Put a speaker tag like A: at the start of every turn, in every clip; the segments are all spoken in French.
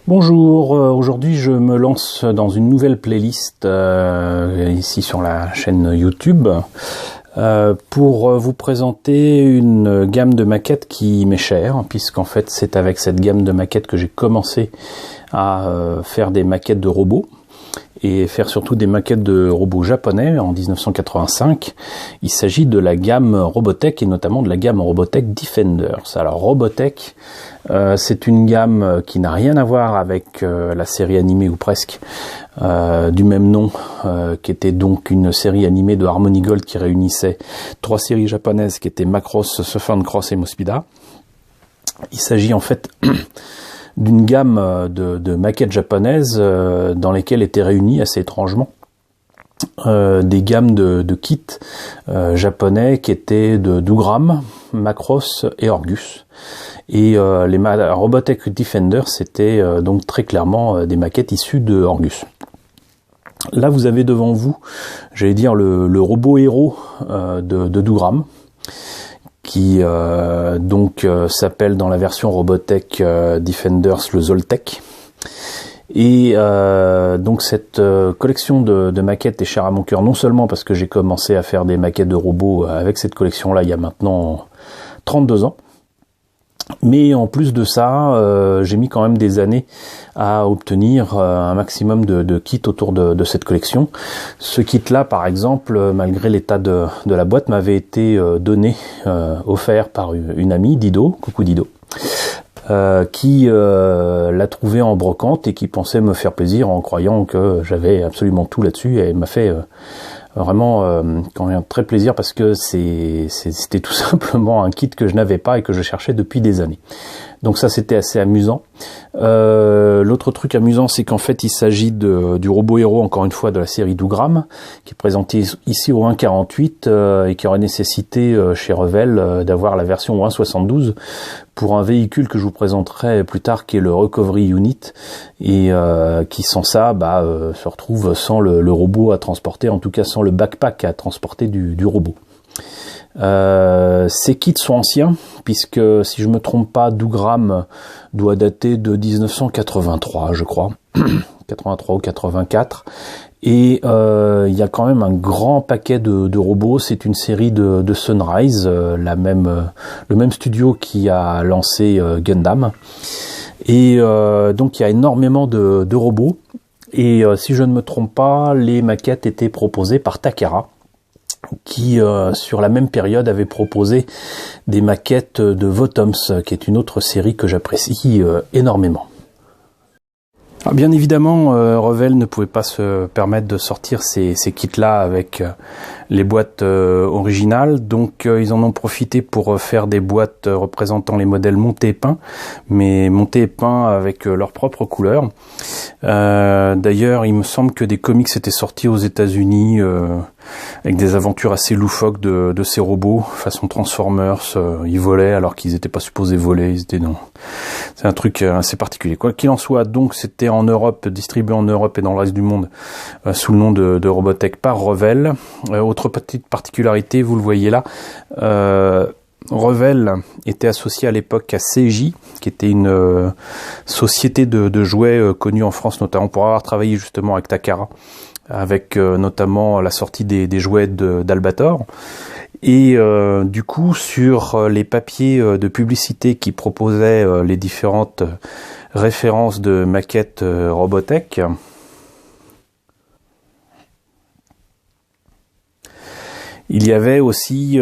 A: Bonjour, aujourd'hui je me lance dans une nouvelle playlist ici sur la chaîne YouTube pour vous présenter une gamme de maquettes qui m'est chère, puisqu'en fait c'est avec cette gamme de maquettes que j'ai commencé à faire des maquettes de robots et faire surtout des maquettes de robots japonais en 1985. Il s'agit de la gamme Robotech et notamment de la gamme Robotech Defenders. Alors Robotech, c'est une gamme qui n'a rien à voir avec la série animée ou presque du même nom, qui était donc une série animée de Harmony Gold qui réunissait trois séries japonaises qui étaient Macross, Surf & Cross et Mospeada. Il s'agit en fait d'une gamme de maquettes japonaises dans lesquelles étaient réunis assez étrangement des gammes de kits japonais qui étaient de Dougram, Macross et Orgus. Et les Robotech Defenders, c'était donc très clairement des maquettes issues de Orgus. Là, vous avez devant vous, j'allais dire, le robot héros de Dougram, qui s'appelle dans la version Robotech Defenders le Zoltek. Et donc cette collection de maquettes est chère à mon cœur, non seulement parce que j'ai commencé à faire des maquettes de robots avec cette collection-là il y a maintenant 32 ans, mais en plus de ça, j'ai mis quand même des années à obtenir un maximum de kits autour de cette collection. Ce kit-là, par exemple, malgré l'état de la boîte, m'avait été donné, offert par une amie, Dido, coucou Dido, qui l'a trouvé en brocante et qui pensait me faire plaisir en croyant que j'avais absolument tout là-dessus, et m'a fait vraiment quand même très plaisir parce que c'était tout simplement un kit que je n'avais pas et que je cherchais depuis des années. Donc ça, c'était assez amusant. L'autre truc amusant, c'est qu'en fait il s'agit du robot héros, encore une fois, de la série Dougram, qui est présenté ici au 1.48 et qui aurait nécessité chez Revell d'avoir la version 1.72 pour un véhicule que je vous présenterai plus tard, qui est le Recovery Unit, et qui sans ça se retrouve sans le robot à transporter, en tout cas sans le backpack à transporter du robot. Ces kits sont anciens, puisque si je me trompe pas, Dougram doit dater de 1983, je crois, 83 ou 84, et il y a quand même un grand paquet de robots. C'est une série de Sunrise, le même studio qui a lancé Gundam, et donc il y a énormément de robots, et si je ne me trompe pas, les maquettes étaient proposées par Takara, qui sur la même période avait proposé des maquettes de Votoms, qui est une autre série que j'apprécie énormément. Alors, bien évidemment, Revell ne pouvait pas se permettre de sortir ces kits-là avec les boîtes originales, donc ils en ont profité pour faire des boîtes représentant les modèles montés et peints, mais montés et peints avec leurs propres couleurs. D'ailleurs, il me semble que des comics étaient sortis aux États-Unis avec des aventures assez loufoques de ces robots, façon Transformers. Ils volaient alors qu'ils n'étaient pas supposés voler, c'est un truc assez particulier. Quoi qu'il en soit, donc c'était en Europe, distribué en Europe et dans le reste du monde sous le nom de Robotech par Revell. Autre petite particularité, vous le voyez là, Revell était associé à l'époque à CJ, qui était une société de jouets connue en France, notamment pour avoir travaillé justement avec Takara, avec notamment la sortie des jouets d'Albator. Et du coup, sur les papiers de publicité qui proposaient les différentes références de maquettes Robotech, il y avait aussi,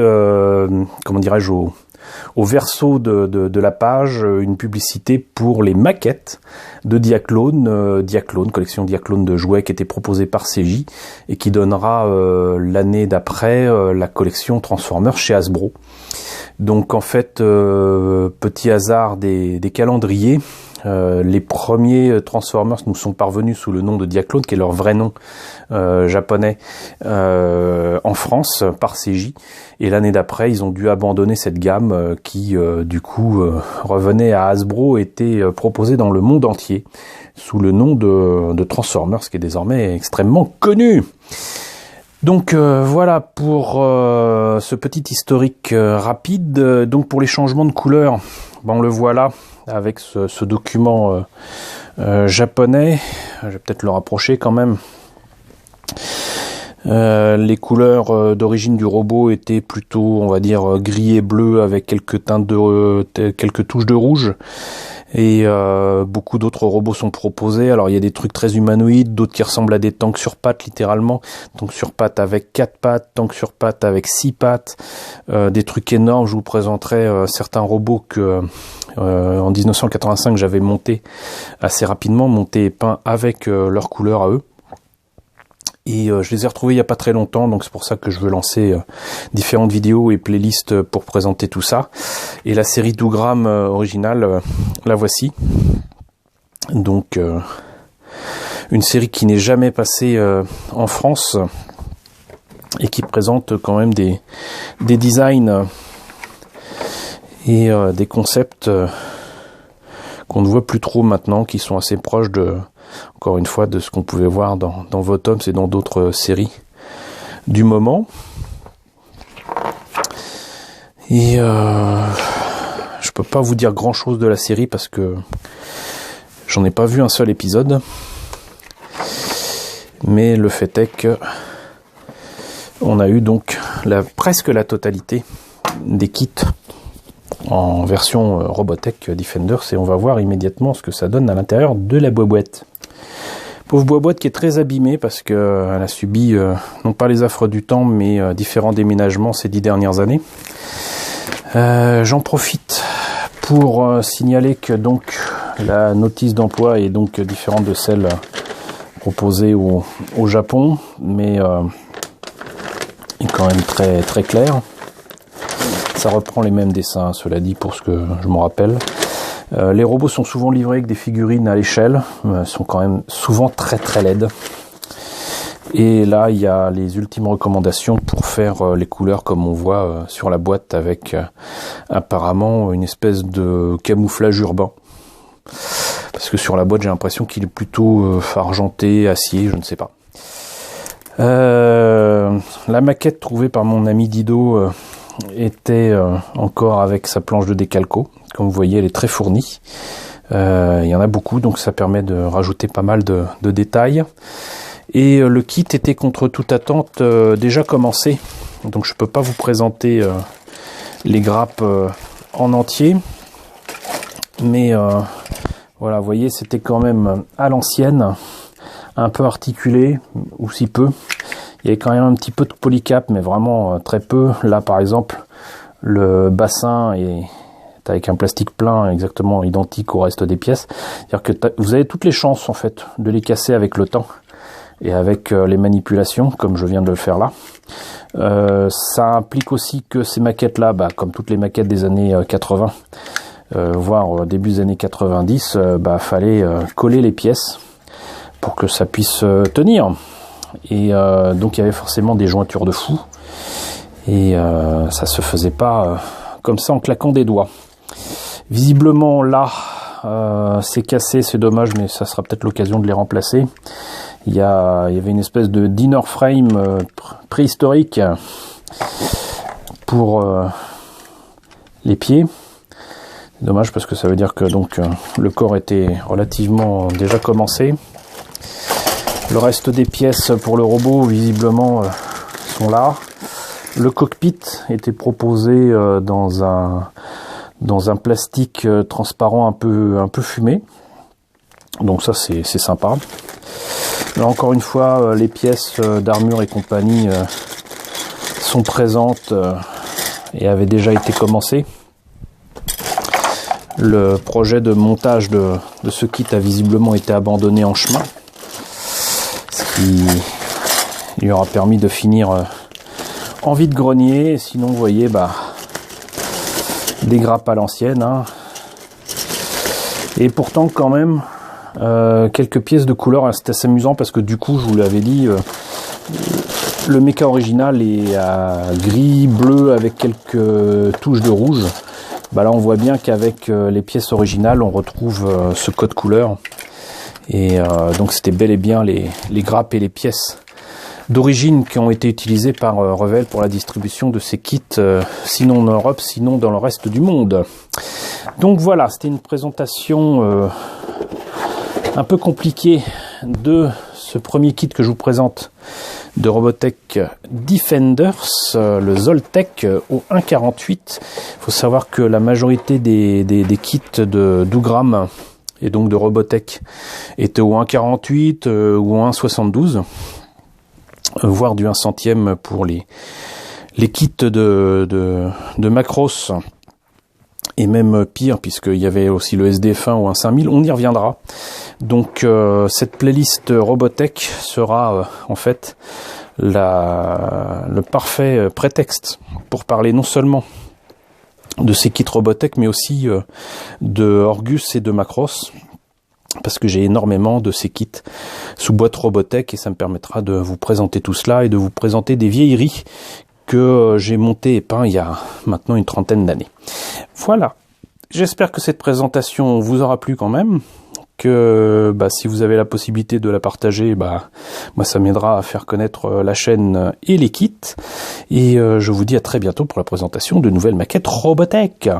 A: comment dirais-je, au verso de la page, une publicité pour les maquettes de Diaclone, collection Diaclone de jouets qui était proposée par CJ et qui donnera l'année d'après la collection Transformers chez Hasbro. Donc en fait, petit hasard des calendriers, les premiers Transformers nous sont parvenus sous le nom de Diaclone, qui est leur vrai nom japonais, en France par CJ, et l'année d'après ils ont dû abandonner cette gamme qui du coup revenait à Hasbro, était proposée dans le monde entier sous le nom de Transformers, qui est désormais extrêmement connu. Donc voilà pour ce petit historique rapide. Donc pour les changements de couleur, on le voit là avec ce document japonais. Je vais peut-être le rapprocher quand même. Les couleurs d'origine du robot étaient plutôt, on va dire, gris et bleu avec quelques teintes quelques touches de rouge. Et beaucoup d'autres robots sont proposés. Alors il y a des trucs très humanoïdes, d'autres qui ressemblent à des tanks sur pattes littéralement, tanks sur pattes avec 4 pattes, tanks sur pattes avec 6 pattes, des trucs énormes. Je vous présenterai certains robots que en 1985 j'avais monté assez rapidement, monté et peint avec leurs couleurs à eux. Et je les ai retrouvés il n'y a pas très longtemps, donc c'est pour ça que je veux lancer différentes vidéos et playlists pour présenter tout ça. Et la série Dougram originale, la voici. Donc une série qui n'est jamais passée en France et qui présente quand même des designs et des concepts qu'on ne voit plus trop maintenant, qui sont assez proches encore une fois, de ce qu'on pouvait voir dans Votoms et dans d'autres séries du moment. Et je peux pas vous dire grand chose de la série parce que j'en ai pas vu un seul épisode. Mais le fait est que on a eu donc presque la totalité des kits en version Robotech Defenders et on va voir immédiatement ce que ça donne à l'intérieur de la boîte. Pauvre boîte qui est très abîmée parce qu'elle a subi non pas les affres du temps mais différents déménagements ces 10 dernières années. J'en profite pour signaler que donc la notice d'emploi est donc différente de celle proposée au Japon, mais est quand même très très claire. Ça reprend les mêmes dessins, cela dit, pour ce que je me rappelle. Les robots sont souvent livrés avec des figurines à l'échelle, sont quand même souvent très très laides. Et là, il y a les ultimes recommandations pour faire les couleurs comme on voit sur la boîte avec apparemment une espèce de camouflage urbain. Parce que sur la boîte, j'ai l'impression qu'il est plutôt argenté, acier, je ne sais pas. La maquette trouvée par mon ami Dido était encore avec sa planche de décalco. Comme vous voyez, elle est très fournie. Il y en a beaucoup, donc ça permet de rajouter pas mal de détails. Et le kit était contre toute attente déjà commencé. Donc je peux pas vous présenter les grappes en entier. Mais voilà, vous voyez, c'était quand même à l'ancienne, un peu articulé, ou si peu. Il y avait quand même un petit peu de polycap, mais vraiment très peu. Là, par exemple, le bassin est avec un plastique plein exactement identique au reste des pièces. C'est-à-dire que vous avez toutes les chances, en fait, de les casser avec le temps et avec les manipulations, comme je viens de le faire là. Ça implique aussi que ces maquettes-là, comme toutes les maquettes des années 80, voire début des années 90, fallait coller les pièces pour que ça puisse tenir. Et donc il y avait forcément des jointures de fou et ça se faisait pas comme ça en claquant des doigts. Visiblement là c'est cassé, c'est dommage, mais ça sera peut-être l'occasion de les remplacer. Il y avait une espèce de dinner frame préhistorique pour les pieds. Dommage parce que ça veut dire que donc le corps était relativement déjà commencé. Le reste des pièces pour le robot, visiblement, sont là. Le cockpit était proposé dans un plastique transparent un peu fumé. Donc ça, c'est sympa. Là, encore une fois, les pièces d'armure et compagnie sont présentes et avaient déjà été commencées. Le projet de montage de ce kit a visiblement été abandonné en chemin. Qui lui aura permis de finir en vide-grenier. Sinon, vous voyez, des grappes à l'ancienne. Hein. Et pourtant, quand même, quelques pièces de couleur. C'est assez amusant parce que du coup, je vous l'avais dit, le mecha original est à gris, bleu avec quelques touches de rouge. Là, on voit bien qu'avec les pièces originales, on retrouve ce code couleur. Et donc c'était bel et bien les grappes et les pièces d'origine qui ont été utilisées par Revell pour la distribution de ces kits, sinon en Europe, sinon dans le reste du monde. Donc voilà, c'était une présentation un peu compliqué de ce premier kit que je vous présente de Robotech Defenders, le Zoltech au 1.48. Il faut savoir que la majorité des kits de Dougram et donc de Robotech étaient au 1.48 ou au 1.72, voire du 1 centième pour les kits de Macross. Et même pire, puisqu'il y avait aussi le SDF1 ou un 5000, on y reviendra. Donc cette playlist Robotech sera en fait le parfait prétexte pour parler non seulement de ces kits Robotech, mais aussi de Orgus et de Macross, parce que j'ai énormément de ces kits sous boîte Robotech, et ça me permettra de vous présenter tout cela et de vous présenter des vieilleries que j'ai monté et peint il y a maintenant une trentaine d'années. Voilà, j'espère que cette présentation vous aura plu quand même, que si vous avez la possibilité de la partager, moi ça m'aidera à faire connaître la chaîne et les kits, et je vous dis à très bientôt pour la présentation de nouvelles maquettes Robotech.